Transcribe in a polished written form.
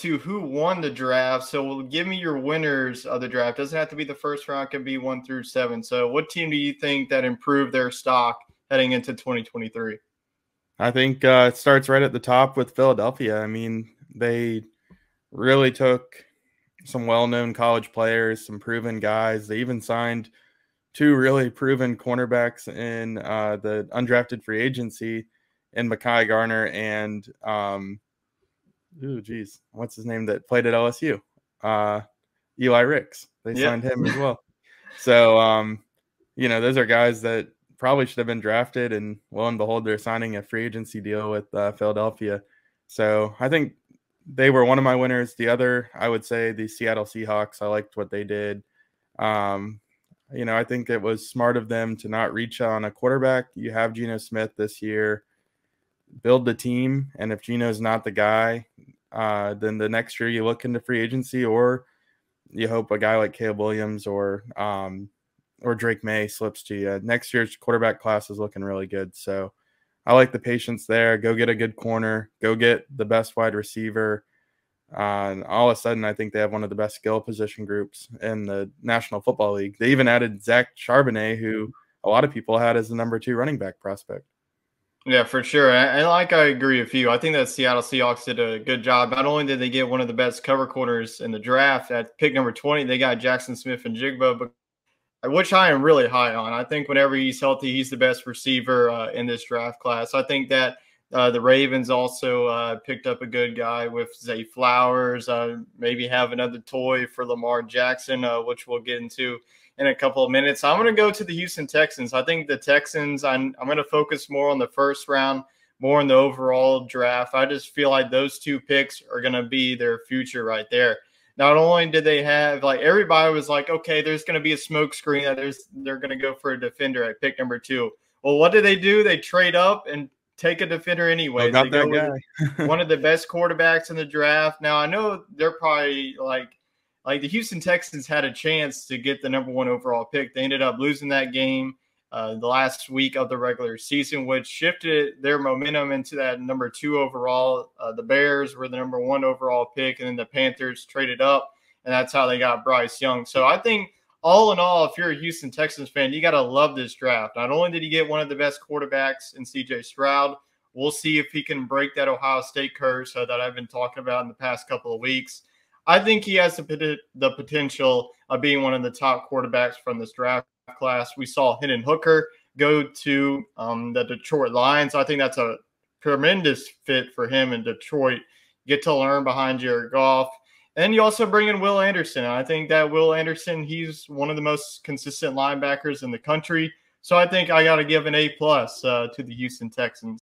to who won the draft. So give me your winners of the draft. Doesn't have to be the first round, can be 1 through 7. So what team do you think that improved their stock heading into 2023? I think it starts right at the top with Philadelphia. I mean, they really took some well-known college players, some proven guys. They even signed two really proven cornerbacks in the undrafted free agency in Mekhi Garner and what's his name that played at LSU? Eli Ricks. They signed him as well. So, those are guys that probably should have been drafted, and lo and behold, they're signing a free agency deal with Philadelphia. So I think they were one of my winners. The other, I would say, the Seattle Seahawks. I liked what they did. I think it was smart of them to not reach on a quarterback. You have Geno Smith this year. Build the team, and if Geno's not the guy, then the next year you look into free agency, or you hope a guy like Caleb Williams or Drake May slips to you. Next year's quarterback class is looking really good. So I like the patience there. Go get a good corner. Go get the best wide receiver. And all of a sudden, I think they have one of the best skill position groups in the National Football League. They even added Zach Charbonnet, who a lot of people had as the number 2 running back prospect. Yeah, for sure. And I agree with you. I think that Seattle Seahawks did a good job. Not only did they get one of the best cover corners in the draft at pick number 20, they got Jackson Smith and Jigba, which I am really high on. I think whenever he's healthy, he's the best receiver in this draft class. I think that the Ravens also picked up a good guy with Zay Flowers, maybe have another toy for Lamar Jackson, which we'll get into in a couple of minutes. I'm going to go to the Houston Texans. I think the Texans, I'm going to focus more on the first round, more on the overall draft. I just feel like those 2 picks are going to be their future right there. Not only did they have, everybody was like, okay, there's going to be a smoke screen that they're going to go for a defender at pick number 2. Well, what do? They trade up and take a defender anyways. Got they that go guy. with one of the best quarterbacks in the draft. Now, I know they're probably like the Houston Texans had a chance to get the number 1 overall pick. They ended up losing that game the last week of the regular season, which shifted their momentum into that number 2 overall. The Bears were the number 1 overall pick, and then the Panthers traded up, and that's how they got Bryce Young. So I think all in all, if you're a Houston Texans fan, you got to love this draft. Not only did he get one of the best quarterbacks in C.J. Stroud, we'll see if he can break that Ohio State curse that I've been talking about in the past couple of weeks. I think he has the potential of being one of the top quarterbacks from this draft class. We saw Hendon Hooker go to the Detroit Lions. I think that's a tremendous fit for him in Detroit. Get to learn behind Jared Goff. And you also bring in Will Anderson. I think that Will Anderson, he's one of the most consistent linebackers in the country. So I think I got to give an A+ to the Houston Texans.